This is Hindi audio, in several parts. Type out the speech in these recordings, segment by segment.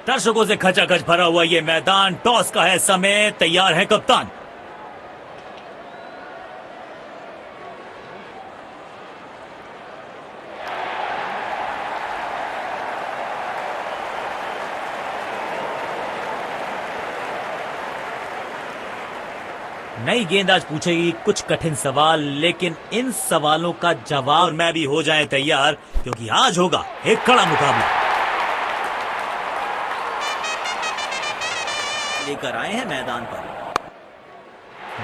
दर्शकों से खचाखच भरा हुआ ये मैदान, टॉस का है समय, तैयार है कप्तान। नई गेंद आज पूछेगी कुछ कठिन सवाल, लेकिन इन सवालों का जवाब मैं भी हो जाए तैयार, क्योंकि आज होगा एक कड़ा मुकाबला। लेकर आए हैं मैदान पर,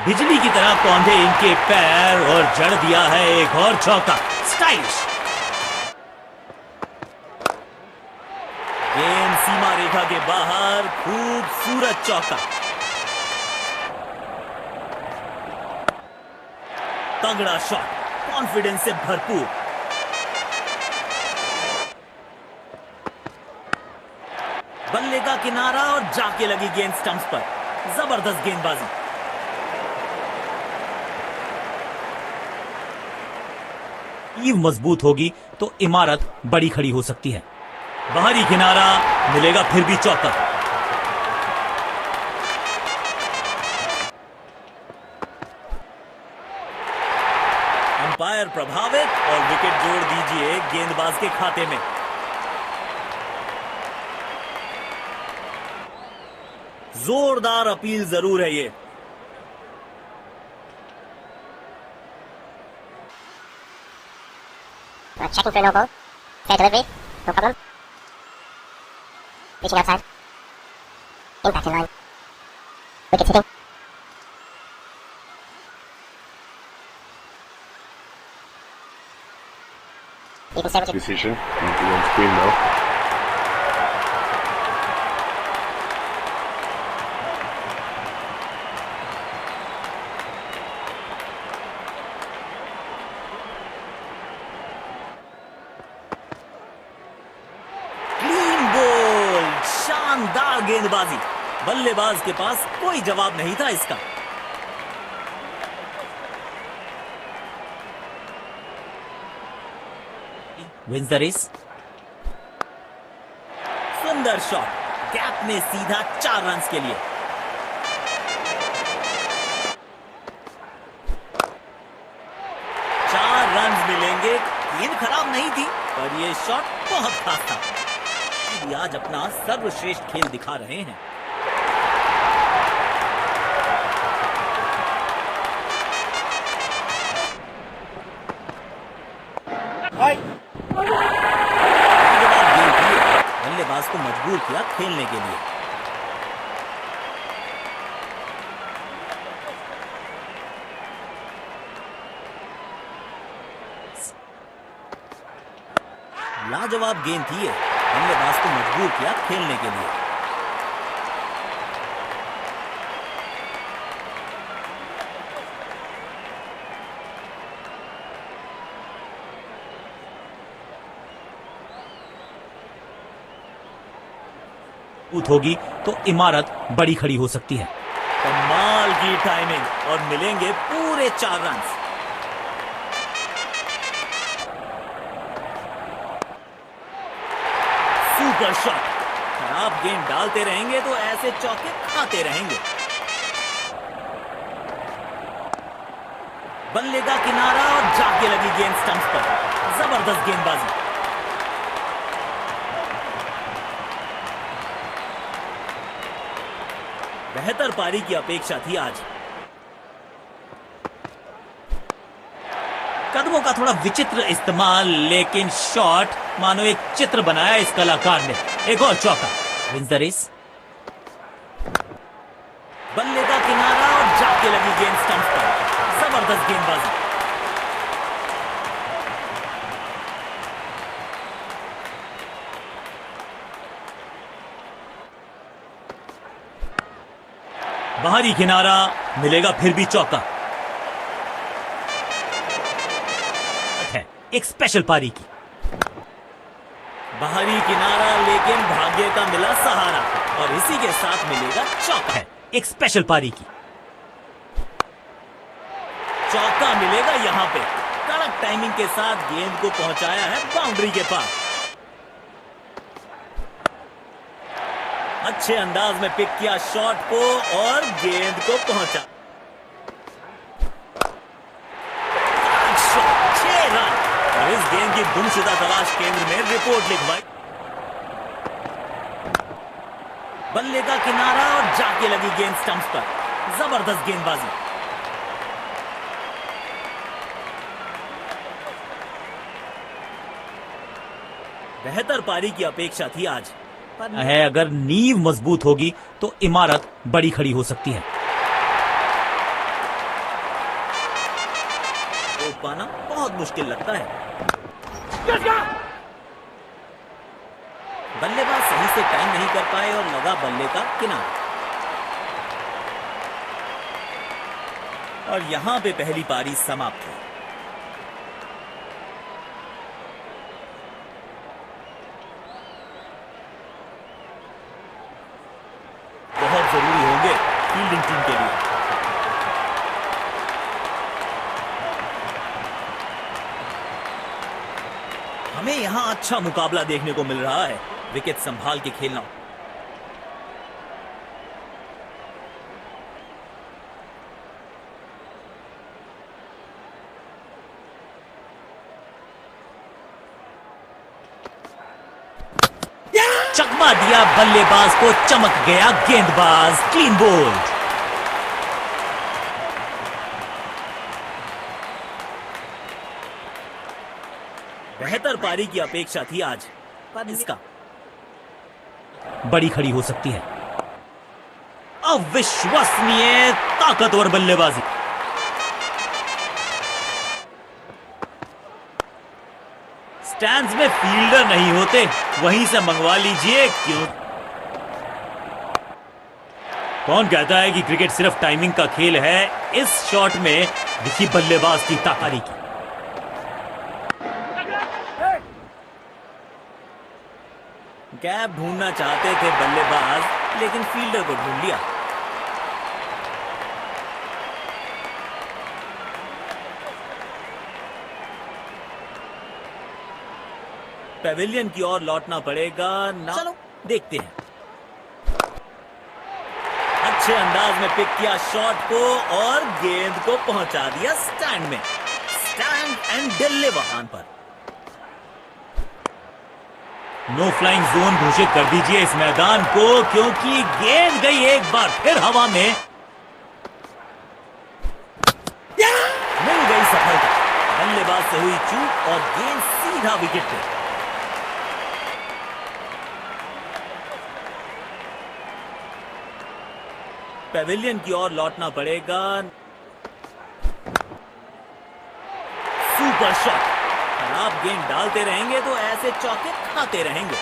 बिजली की तरह कौंधे इनके पैर और जड़ दिया है एक और चौका। स्टाइलिश गेंद सीमा रेखा के बाहर, खूबसूरत चौका। तगड़ा शॉट, कॉन्फिडेंस से भरपूर। बल्ले का किनारा और जाके लगी गेंद स्टंप्स पर। जबरदस्त गेंदबाजी। ईव मजबूत होगी तो इमारत बड़ी खड़ी हो सकती है। बाहरी किनारा, मिलेगा फिर भी चौका। अंपायर प्रभावित और विकेट जोड़ दीजिए गेंदबाज के खाते में। जोरदार अपील जरूर है ये। Checking for no ball. Fair delivery. No problem. Reaching outside. Impact in line. Wicket hitting. Even 70. Decision. On screen now. गेंदबाजी, बल्लेबाज के पास कोई जवाब नहीं था इसका। Wins the race. सुंदर शॉट, गैप में सीधा 4 रन्स के लिए। चार रन्स मिलेंगे। गेंद खराब नहीं थी, पर यह शॉट बहुत खास था। आज अपना सर्वश्रेष्ठ खेल दिखा रहे हैं। बल्लेबाज को मजबूर किया खेलने के लिए। लाजवाब गेंद थी ये, बल्लेबाज को मजबूर किया खेलने के लिए। होगी तो इमारत बड़ी खड़ी हो सकती है। कमाल की टाइमिंग और मिलेंगे पूरे 4 रन्स। Super shot. खराब गेंद डालते रहेंगे तो ऐसे चौके खाते रहेंगे। बल्ले का किनारा और जाके लगी गेंद स्टंप्स पर। जबरदस्त गेंदबाजी। बेहतर पारी की अपेक्षा थी आज। कदमों का थोड़ा विचित्र इस्तेमाल, लेकिन शॉट मानो एक चित्र बनाया इस कलाकार ने। एक और चौका। Wins the race. बल्ले का किनारा और जाके लगी गेंद स्टंप्स पर। जबरदस्त गेंदबाजी। बाहरी किनारा, मिलेगा फिर भी चौका। एक स्पेशल पारी की। बाहरी किनारा, लेकिन भाग्य का मिला सहारा और इसी के साथ मिलेगा चौका। है एक स्पेशल पारी की। चौका मिलेगा यहां पे। कड़क टाइमिंग के साथ गेंद को पहुंचाया है बाउंड्री के पास। अच्छे अंदाज में पिक किया शॉट को और गेंद को पहुंचा। 6 रन और इस गेंद की गुमशुदा तलाश केंद्र में रिपोर्ट लिखवाई। बल्ले का किनारा और जाके लगी गेंद स्टंप्स पर। जबरदस्त गेंदबाजी। बेहतर पारी की अपेक्षा थी आज, पर है अगर नींव मजबूत होगी तो इमारत बड़ी खड़ी हो सकती है। रोक पाना बहुत मुश्किल लगता है। बल्लेबाज सही से टाइम नहीं कर पाए और लगा बल्ले का किनारा। और यहां पे पहली पारी समाप्त हुई। बहुत जरूरी होंगे फील्डिंग टीम के लिए। हमें यहां अच्छा मुकाबला देखने को मिल रहा है। विकेट संभाल के खेलना। चकमा दिया बल्लेबाज को, चमक गया गेंदबाज। Clean bowled. बेहतर पारी की अपेक्षा थी आज, पर इसका बड़ी खड़ी हो सकती है। अविश्वसनीय ताकतवर बल्लेबाजी। स्टैंड्स में फील्डर नहीं होते, वहीं से मंगवा लीजिए। क्यों? कौन कहता है कि क्रिकेट सिर्फ टाइमिंग का खेल है? इस शॉट में दिखी बल्लेबाज की ताकत की। गैप ढूंढना चाहते थे बल्लेबाज, लेकिन फील्डर को ढूंढ लिया। पेविलियन की ओर लौटना पड़ेगा ना। चलो देखते हैं। अच्छे अंदाज में पिक किया शॉट को और गेंद को पहुंचा दिया स्टैंड में। स्टैंड एंड डिलीवर ऑन पर। नो फ्लाइंग जोन घोषित कर दीजिए इस मैदान को, क्योंकि गेंद गई एक बार फिर हवा में। मिल गई सफलता। बल्लेबाज से हुई चूक और गेंद सीधा विकेट पे। पेविलियन की ओर लौटना पड़ेगा। Super shot. आप गेंद डालते रहेंगे तो ऐसे चौके खाते रहेंगे।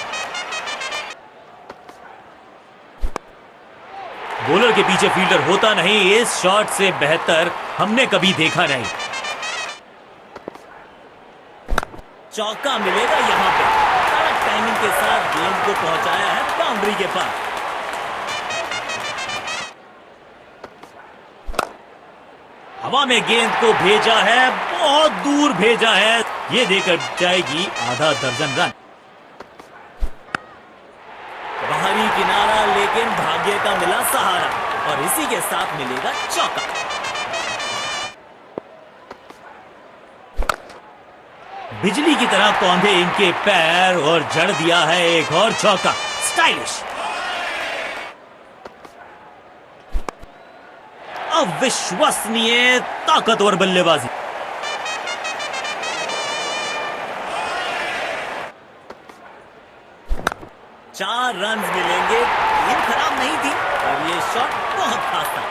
बॉलर के पीछे फील्डर होता नहीं, इस शॉट से बेहतर हमने कभी देखा नहीं। चौका मिलेगा यहां पे। करेक्ट टाइमिंग के साथ गेंद को पहुंचाया है बाउंड्री के पास। हवा में गेंद को भेजा है, बहुत दूर भेजा है। ये देकर जाएगी आधा दर्जन रन। बाहरी किनारा, लेकिन भाग्य का मिला सहारा और इसी के साथ मिलेगा चौका। बिजली की तरह कौंधे इनके पैर और जड़ दिया है एक और चौका। स्टाइलिश। अविश्वसनीय ताकतवर बल्लेबाजी। चार रन मिलेंगे। गेंद खराब नहीं थी और ये शॉट बहुत खास था।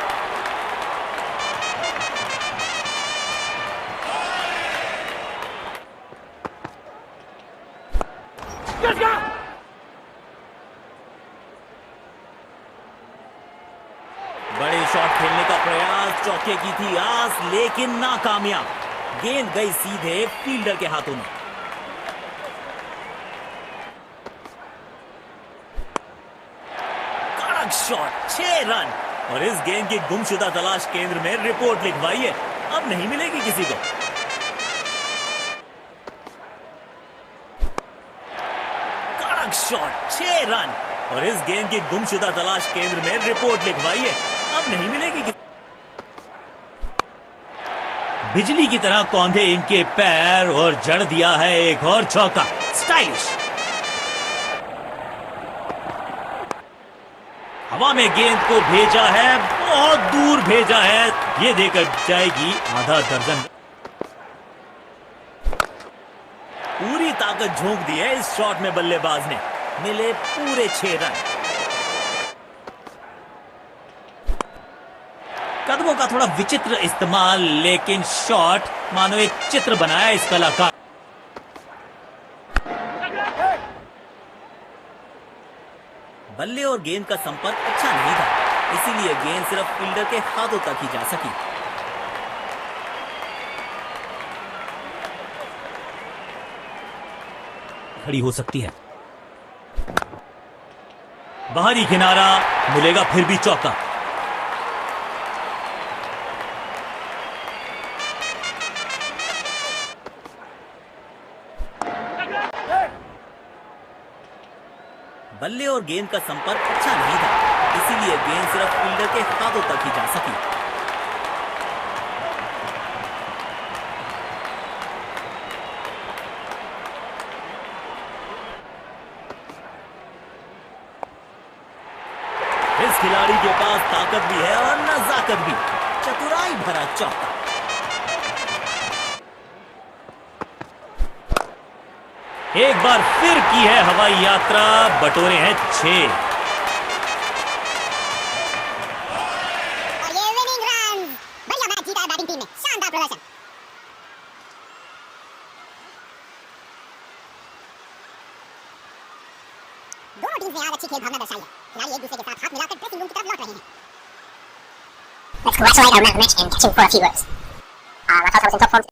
बड़े शॉट खेलने का प्रयास, चौके की थी आस, लेकिन नाकामयाब। गेंद गई सीधे फील्डर के हाथों में। शॉट, 6 रन और इस गेंद की गुमशुदा तलाश केंद्र में रिपोर्ट लिखवाई है। अब नहीं मिलेगी किसी को। कड़क शॉट, 6 रन और इस गेंद की गुमशुदा तलाश केंद्र में रिपोर्ट लिखवाई है, अब नहीं मिलेगी। बिजली की तरह कौंधे इनके पैर और जड़ दिया है एक और चौका। स्टाइलिश। हवा में गेंद को भेजा है, बहुत दूर भेजा है, ये देकर जाएगी आधा दर्जन। पूरी ताकत झोंक दी है इस शॉट में बल्लेबाज ने, मिले पूरे 6 रन। कदमों का थोड़ा विचित्र इस्तेमाल, लेकिन शॉट मानो एक चित्र बनाया इस कलाकार। बल्ले और गेंद का संपर्क अच्छा नहीं था, इसीलिए गेंद सिर्फ फील्डर के हाथों तक ही जा सकी। खड़ी हो सकती है। बाहरी किनारा, मिलेगा फिर भी चौका। बल्ले और गेंद का संपर्क अच्छा नहीं था, इसीलिए गेंद सिर्फ फील्डर के हाथों तक ही जा सकी। इस खिलाड़ी के पास ताकत भी है और नजाकत भी, चतुराई भरा चौका। एक बार फिर की है हवाई यात्रा, बटोरे हैं 6। और ये विनिंग रन, बढ़िया मैच जीता है बैटिंग टीम ने, शानदार प्रदर्शन। दोनों टीम्स ने आज अच्छी खेल भावना दर्शाई है। खिलाड़ी एक दूसरे के साथ हाथ मिलाकर ड्रेसिंग रूम की तरफ लौट रहे हैं। Let's congratulate our match and catch him for a few words. I thought I was in top form.